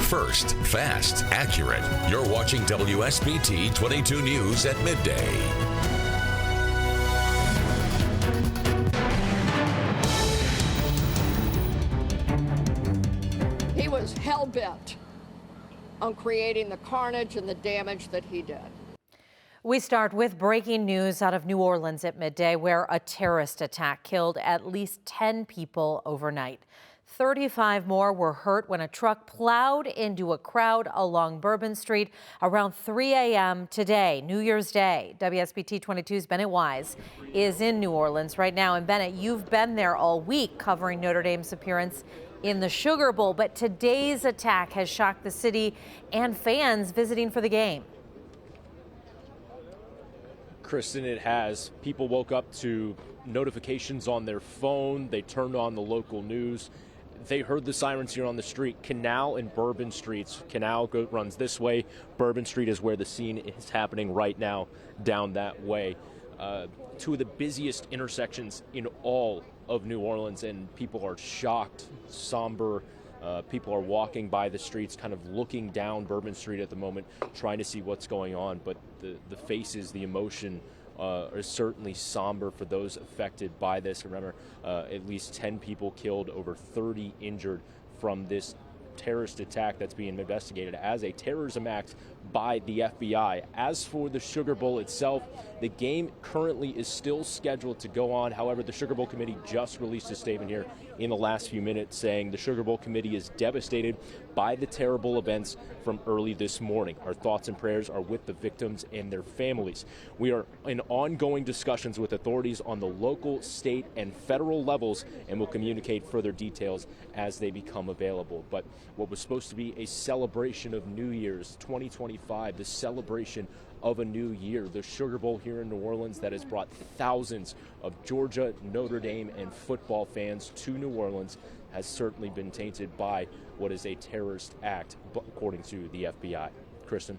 First, fast, accurate. You're watching WSBT22 News at midday. He was hell-bent on creating the carnage and the damage that he did. We start with breaking news out of New Orleans at midday, where a terrorist attack killed at least 10 people overnight. 35 more were hurt when a truck plowed into a crowd along Bourbon Street around 3 a.m. today, New Year's Day. WSBT22's Bennett Wise is in New Orleans right now. And Bennett, you've been there all week covering Notre Dame's appearance in the Sugar Bowl, but today's attack has shocked the city and fans visiting for the game. Kristen, it has. People woke up to notifications on their phone. They turned on the local news. They heard the sirens here on the street. Canal and Bourbon Streets. Canal runs this way. Bourbon Street is where the scene is happening right now, down that way. Two of the busiest intersections in all of New Orleans, and people are shocked, somber. People are walking by the streets, kind of looking down Bourbon Street at the moment, trying to see what's going on. But the faces, the emotion are certainly somber for those affected by this. Remember, at least 10 people killed, over 30 injured from this terrorist attack that's being investigated as a terrorism act by the FBI. As for the Sugar Bowl itself, the game currently is still scheduled to go on. However, the Sugar Bowl committee just released a statement here in the last few minutes saying the Sugar Bowl committee is devastated by the terrible events from early this morning. Our thoughts and prayers are with the victims and their families. We are in ongoing discussions with authorities on the local, state, and federal levels, and will communicate further details as they become available. But what was supposed to be a celebration of New Year's 2025, the celebration of a new year, the Sugar Bowl here in New Orleans that has brought thousands of Georgia, Notre Dame, and football fans to New Orleans, has certainly been tainted by what is a terrorist act, according to the FBI. Kristen.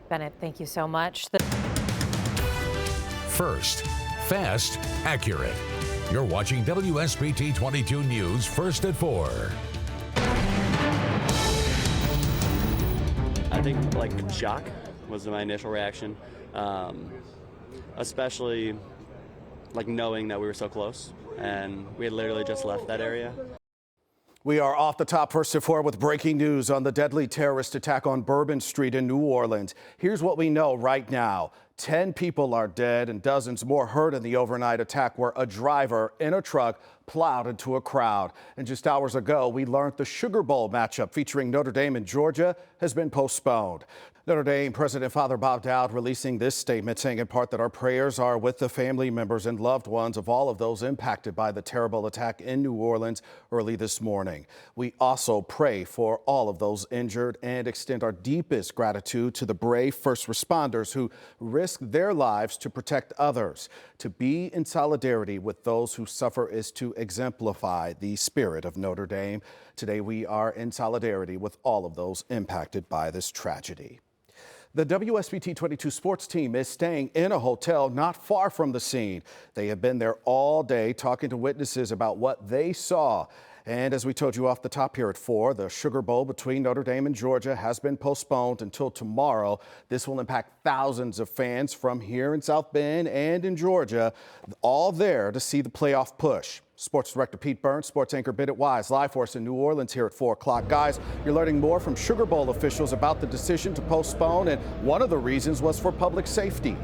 Bennett, thank you so much. First, fast, accurate. You're watching WSBT22 News first at 4. I think shock was my initial reaction, especially knowing that we were so close and we had literally just left that area. We are off the top first at 4 with breaking news on the deadly terrorist attack on Bourbon Street in New Orleans. Here's what we know right now. 10 people are dead and dozens more hurt in the overnight attack where a driver in a truck plowed into a crowd. And just hours ago, we learned the Sugar Bowl matchup featuring Notre Dame and Georgia has been postponed. Notre Dame President Father Bob Dowd releasing this statement, saying in part that our prayers are with the family members and loved ones of all of those impacted by the terrible attack in New Orleans early this morning. We also pray for all of those injured and extend our deepest gratitude to the brave first responders who risk their lives to protect others. To be in solidarity with those who suffer is to exemplify the spirit of Notre Dame. Today we are in solidarity with all of those impacted by this tragedy. The WSBT22 sports team is staying in a hotel not far from the scene. They have been there all day talking to witnesses about what they saw. And as we told you off the top here at 4, the Sugar Bowl between Notre Dame and Georgia has been postponed until tomorrow. This will impact thousands of fans from here in South Bend and in Georgia, all there to see the playoff push. Sports Director Pete Burns, sports anchor Bennett Wise, live for us in New Orleans here at 4 o'clock. Guys, you're learning more from Sugar Bowl officials about the decision to postpone, and one of the reasons was for public safety.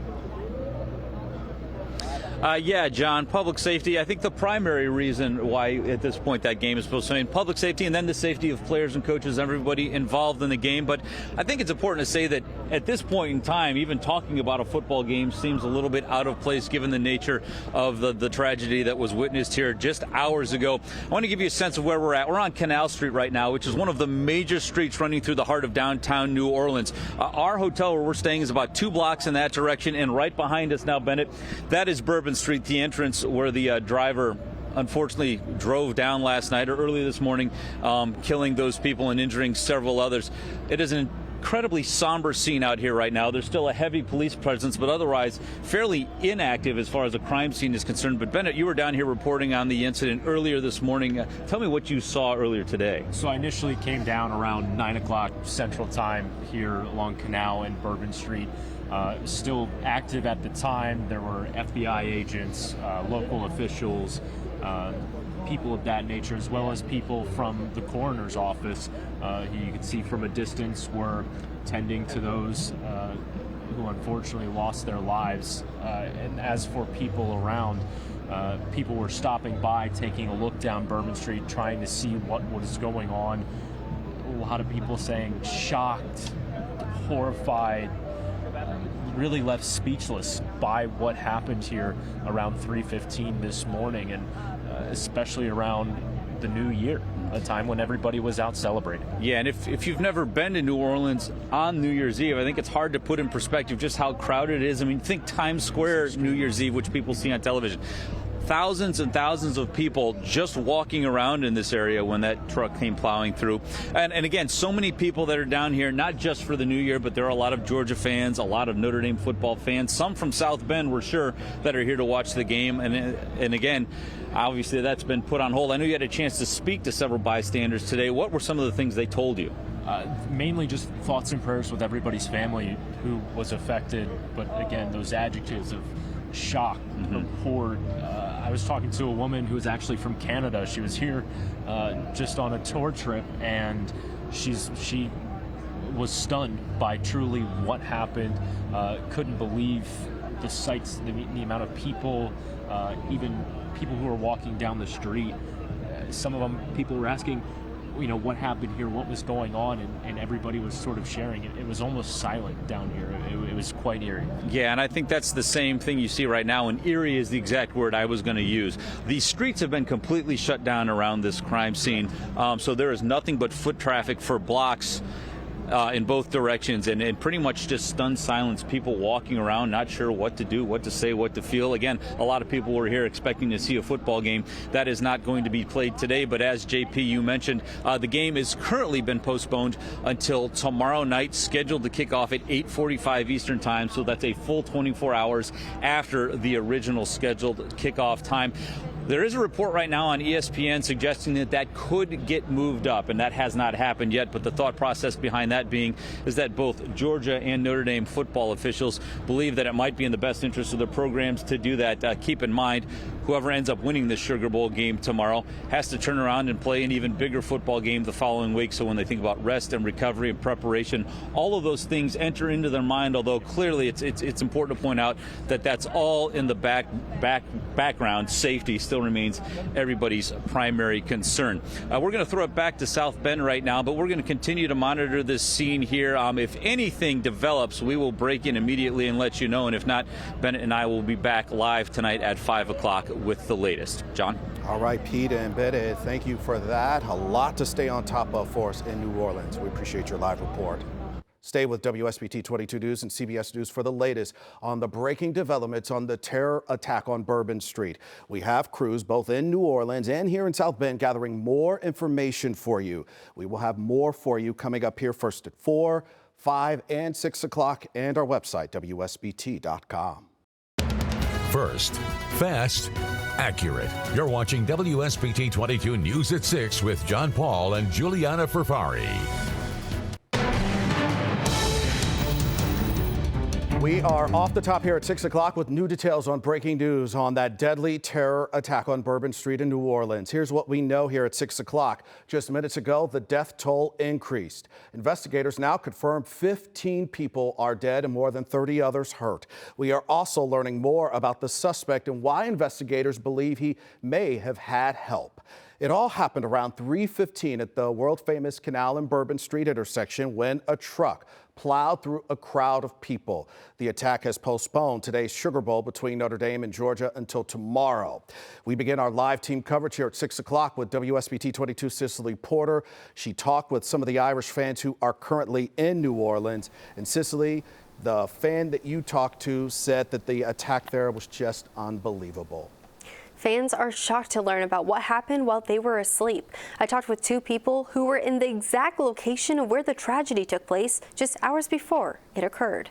Yeah, John, public safety. I think the primary reason why at this point that game is postponed, public safety, and then the safety of players and coaches, everybody involved in the game. But I think it's important to say that at this point in time, even talking about a football game seems a little bit out of place given the nature of the tragedy that was witnessed here just hours ago. I want to give you a sense of where we're at. We're on Canal Street right now, which is one of the major streets running through the heart of downtown New Orleans. Our hotel where we're staying is about 2 blocks in that direction, and right behind us now, Bennett, that is Bourbon Street, the entrance where the driver unfortunately drove down last night or early this morning, killing those people and injuring several others. It is an incredibly somber scene out here right now. There's still a heavy police presence, but otherwise fairly inactive as far as the crime scene is concerned. But Bennett, you were down here reporting on the incident earlier this morning. Tell me what you saw earlier today. So I initially came down around 9 o'clock Central Time here along Canal and Bourbon Street. Still active at the time. There were FBI agents, local officials, people of that nature, as well as people from the coroner's office. You can see from a distance were tending to those who unfortunately lost their lives. And as for people around, people were stopping by, taking a look down Bourbon Street, trying to see what was going on. A lot of people saying shocked, horrified, really left speechless by what happened here around 3:15 this morning, and especially around the new year, a time when everybody was out celebrating. Yeah, and if you've never been to New Orleans on New Year's Eve, I think it's hard to put in perspective just how crowded it is. I mean, think Times Square New Year's Eve, which people see on television. Thousands and thousands of people just walking around in this area when that truck came plowing through. And again, so many people that are down here, not just for the new year, but there are a lot of Georgia fans, a lot of Notre Dame football fans, some from South Bend, we're sure, that are here to watch the game. And again, obviously that's been put on hold. I know you had a chance to speak to several bystanders today. What were some of the things they told you? Mainly just thoughts and prayers with everybody's family who was affected. But again, those adjectives of shock, horror. I was talking to a woman who was actually from Canada. She was here just on a tour trip, and she was stunned by truly what happened. Couldn't believe the sights, the amount of people, even people who were walking down the street. Some of them, people were asking, what happened here, what was going on, and everybody was sort of sharing it. It was almost silent down here. It was quite eerie. Yeah, and I think that's the same thing you see right now, and eerie is the exact word I was going to use. The streets have been completely shut down around this crime scene, so there is nothing but foot traffic for blocks in both directions, and pretty much just stunned silence, people walking around, not sure what to do, what to say, what to feel. Again, a lot of people were here expecting to see a football game. That is not going to be played today, but as JP, you mentioned, the game is currently been postponed until tomorrow night, scheduled to kick off at 8:45 Eastern time, so that's a full 24 hours after the original scheduled kickoff time. There is a report right now on ESPN suggesting that could get moved up, and that has not happened yet. But the thought process behind that being is that both Georgia and Notre Dame football officials believe that it might be in the best interest of their programs to do that. Keep in mind, whoever ends up winning this Sugar Bowl game tomorrow has to turn around and play an even bigger football game the following week. So when they think about rest and recovery and preparation, all of those things enter into their mind, although clearly it's important to point out that that's all in the background. Safety still remains everybody's primary concern. We're going to throw it back to South Bend right now, but we're going to continue to monitor this scene here. If anything develops, we will break in immediately and let you know. And if not, Bennett and I will be back live tonight at 5 o'clock with the latest. John? All right, Pete and Bennett, thank you for that. A lot to stay on top of for us in New Orleans. We appreciate your live report. Stay with WSBT22 News and CBS News for the latest on the breaking developments on the terror attack on Bourbon Street. We have crews both in New Orleans and here in South Bend gathering more information for you. We will have more for you coming up here first at 4, 5, and 6 o'clock, and our website, WSBT.com. First, fast, accurate. You're watching WSBT22 News at 6 with John Paul and Juliana Ferrari. We are off the top here at 6 o'clock with new details on breaking news on that deadly terror attack on Bourbon Street in New Orleans. Here's what we know here at 6 o'clock. Just minutes ago, the death toll increased. Investigators now confirm 15 people are dead and more than 30 others hurt. We are also learning more about the suspect and why investigators believe he may have had help. It all happened around 3:15 at the world-famous Canal and Bourbon Street intersection when a truck plowed through a crowd of people. The attack has postponed today's Sugar Bowl between Notre Dame and Georgia until tomorrow. We begin our live team coverage here at 6 o'clock with WSBT22 Cicely Porter. She talked with some of the Irish fans who are currently in New Orleans. And Cicely, the fan that you talked to said that the attack there was just unbelievable. Fans are shocked to learn about what happened while they were asleep. I talked with two people who were in the exact location of where the tragedy took place just hours before it occurred.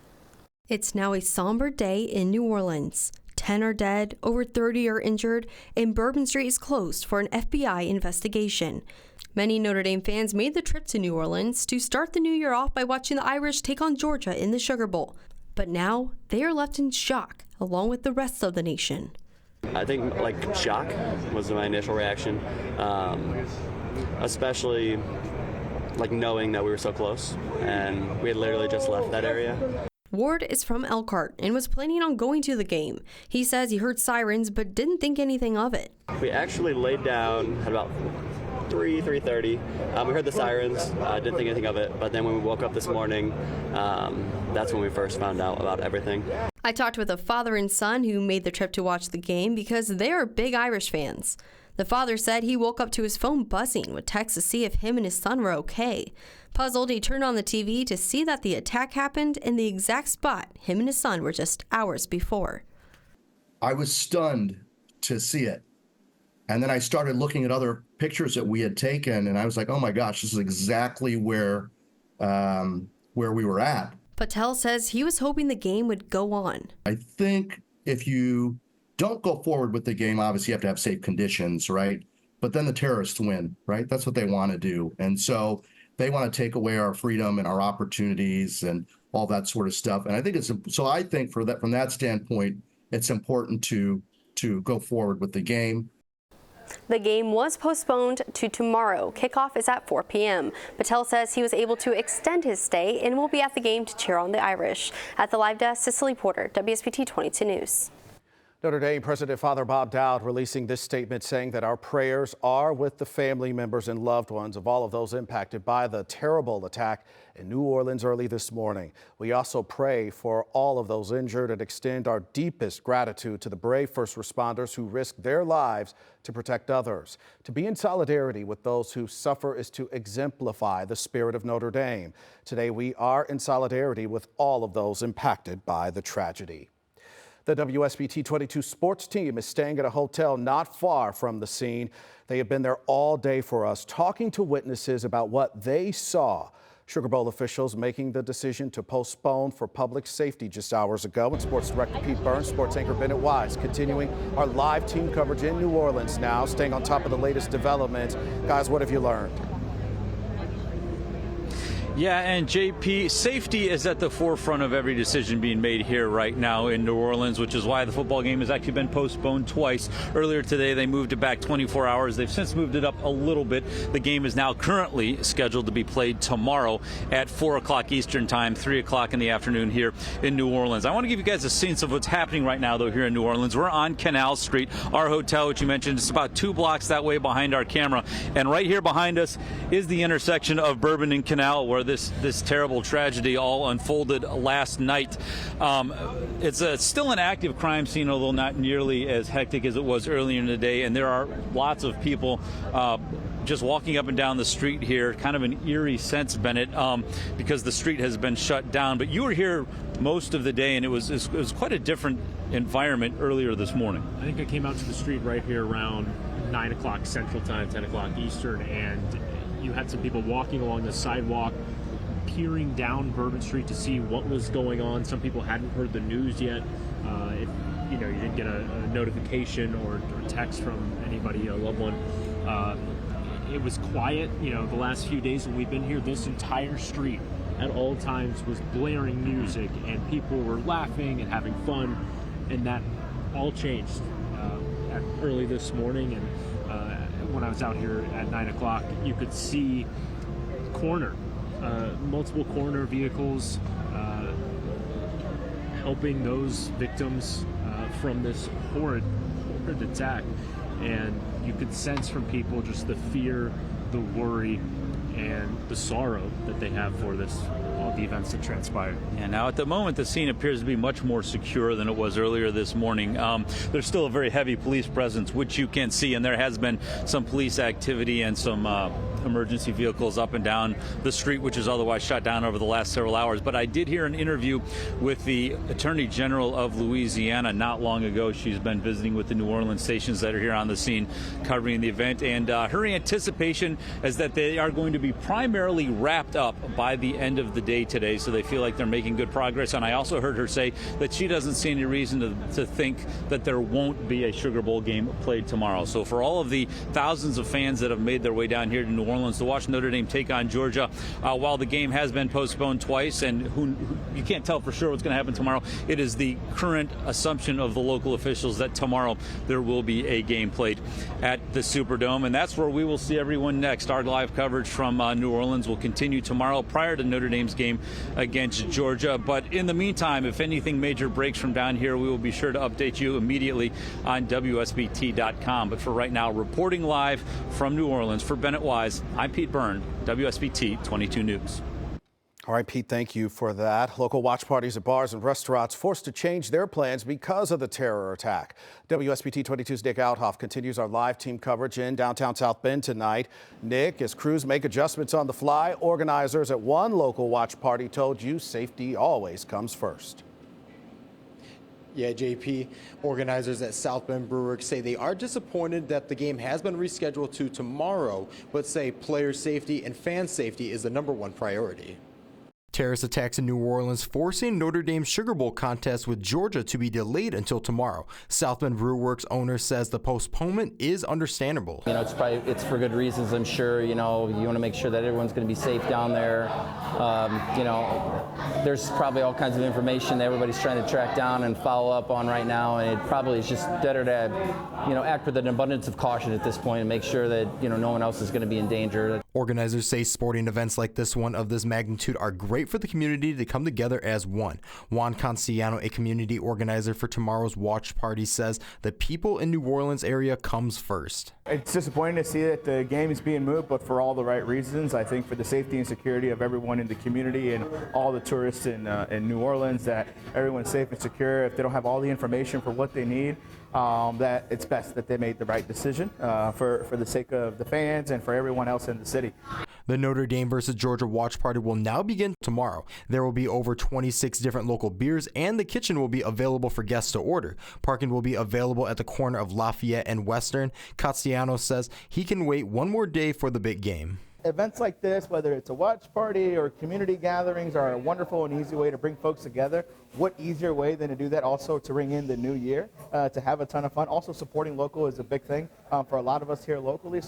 It's now a somber day in New Orleans. 10 are dead, over 30 are injured, and Bourbon Street is closed for an FBI investigation. Many Notre Dame fans made the trip to New Orleans to start the new year off by watching the Irish take on Georgia in the Sugar Bowl. But now they are left in shock, along with the rest of the nation. I think shock was my initial reaction, especially knowing that we were so close and we had literally just left that area. Ward is from Elkhart and was planning on going to the game. He says he heard sirens but didn't think anything of it. We actually laid down at about 3:30. We heard the sirens, didn't think anything of it, but then when we woke up this morning, that's when we first found out about everything. I talked with a father and son who made the trip to watch the game because they are big Irish fans. The father said he woke up to his phone buzzing with texts to see if him and his son were okay. Puzzled, he turned on the TV to see that the attack happened in the exact spot him and his son were just hours before. I was stunned to see it. And then I started looking at other pictures that we had taken, and I was like, oh my gosh, this is exactly where we were at. Patel says he was hoping the game would go on. I think if you don't go forward with the game, obviously you have to have safe conditions, right? But then the terrorists win, right? That's what they want to do. And so they want to take away our freedom and our opportunities and all that sort of stuff. And I think I think from that standpoint, it's important to go forward with the game. The game was postponed to tomorrow. Kickoff is at 4 p.m. Patel says he was able to extend his stay and will be at the game to cheer on the Irish. At the live desk, Cicely Porter, WSBT22 News. Notre Dame President Father Bob Dowd releasing this statement saying that our prayers are with the family members and loved ones of all of those impacted by the terrible attack in New Orleans early this morning. We also pray for all of those injured and extend our deepest gratitude to the brave first responders who risked their lives to protect others. To be in solidarity with those who suffer is to exemplify the spirit of Notre Dame. Today we are in solidarity with all of those impacted by the tragedy. The WSBT22 sports team is staying at a hotel not far from the scene. They have been there all day for us, talking to witnesses about what they saw. Sugar Bowl officials making the decision to postpone for public safety just hours ago. And Sports Director Pete Burns, Sports Anchor Bennett Wise, continuing our live team coverage in New Orleans now, staying on top of the latest developments. Guys, what have you learned? Yeah, and JP, safety is at the forefront of every decision being made here right now in New Orleans, which is why the football game has actually been postponed twice. Earlier today, they moved it back 24 hours. They've since moved it up a little bit. The game is now currently scheduled to be played tomorrow at 4 o'clock Eastern time, 3 o'clock in the afternoon here in New Orleans. I want to give you guys a sense of what's happening right now, though, here in New Orleans. We're on Canal Street. Our hotel, which you mentioned, is about 2 blocks that way behind our camera. And right here behind us is the intersection of Bourbon and Canal, where this terrible tragedy all unfolded last night. It's still an active crime scene, although not nearly as hectic as it was earlier in the day, and there are lots of people just walking up and down the street here, kind of an eerie sense, Bennett, because the street has been shut down. But you were here most of the day, and it was quite a different environment earlier this morning. I think I came out to the street right here around 9 o'clock Central Time, 10 o'clock Eastern, and you had some people walking along the sidewalk, peering down Bourbon Street to see what was going on. Some people hadn't heard the news yet. If you didn't get a notification or text from anybody, a loved one. It was quiet. The last few days when we've been here, this entire street at all times was blaring music, and people were laughing and having fun, and that all changed early this morning. And when I was out here at 9 o'clock, you could see multiple coroner vehicles helping those victims from this horrid attack. And you could sense from people just the fear, the worry, and the sorrow that they have for all the events that transpired. Yeah, now at the moment, the scene appears to be much more secure than it was earlier this morning. There's still a very heavy police presence, which you can see, and there has been some police activity and some emergency vehicles up and down the street, which is otherwise shut down over the last several hours. But I did hear an interview with the Attorney General of Louisiana not long ago. She's been visiting with the New Orleans stations that are here on the scene covering the event, and her anticipation is that they are going to be primarily wrapped up by the end of the day today, so they feel like they're making good progress. And I also heard her say that she doesn't see any reason to think that there won't be a Sugar Bowl game played tomorrow. So for all of the thousands of fans that have made their way down here to New Orleans to watch Notre Dame take on Georgia, while the game has been postponed twice, and you can't tell for sure what's going to happen tomorrow, it is the current assumption of the local officials that tomorrow there will be a game played at the Superdome, and that's where we will see everyone next. Our live coverage from New Orleans will continue tomorrow prior to Notre Dame's game against Georgia. But in the meantime, if anything major breaks from down here, we will be sure to update you immediately on WSBT.com. But for right now, reporting live from New Orleans for Bennett Wise, I'm Pete Byrne, WSBT 22 News. All right, Pete, thank you for that. Local watch parties at bars and restaurants forced to change their plans because of the terror attack. WSBT 22's Nick Outhoff continues our live team coverage in downtown South Bend tonight. Nick, as crews make adjustments on the fly, organizers at one local watch party told you safety always comes first. Yeah, JP, organizers at South Bend Brewerks say they are disappointed that the game has been rescheduled to tomorrow, but say player safety and fan safety is the #1 priority. Terrorist attacks in New Orleans forcing Notre Dame's Sugar Bowl contest with Georgia to be delayed until tomorrow. South Bend Brewworks owner says the postponement is understandable. You know, it's for good reasons, I'm sure. You know, you want to make sure that everyone's going to be safe down there. You know, there's probably all kinds of information that everybody's trying to track down and follow up on right now, and it probably is just better to, you know, act with an abundance of caution at this point and make sure that, you know, no one else is going to be in danger. Organizers say sporting events like this one of this magnitude are great for the community to come together as one. Juan Canciano, a community organizer for tomorrow's watch party, says the people in New Orleans area comes first. It's disappointing to see that the game is being moved, but for all the right reasons. I think for the safety and security of everyone in the community and all the tourists in New Orleans, that everyone's safe and secure. If they don't have all the information for what they need, that it's best that they made the right decision for the sake of the fans and for everyone else in the city. The Notre Dame versus Georgia watch party will now begin tomorrow. There will be over 26 different local beers, and the kitchen will be available for guests to order. Parking will be available at the corner of Lafayette and Western. Cassiano says he can wait one more day for the big game. Events like this, whether it's a watch party or community gatherings, are a wonderful and easy way to bring folks together. What easier way than to do that also to ring in the new year, to have a ton of fun. Also, supporting local is a big thing for a lot of us here locally.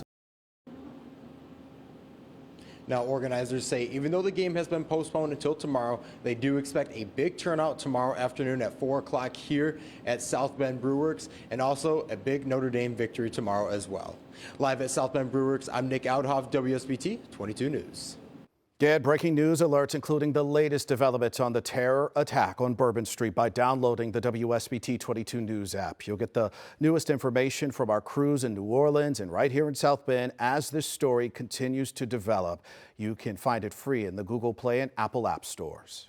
Now, organizers say even though the game has been postponed until tomorrow, they do expect a big turnout tomorrow afternoon at 4 o'clock here at South Bend Brewworks, and also a big Notre Dame victory tomorrow as well. Live at South Bend Brewworks, I'm Nick Outhoff, WSBT 22 News. Get breaking news alerts, including the latest developments on the terror attack on Bourbon Street by downloading the WSBT 22 News app. You'll get the newest information from our crews in New Orleans and right here in South Bend as this story continues to develop. You can find it free in the Google Play and Apple App stores.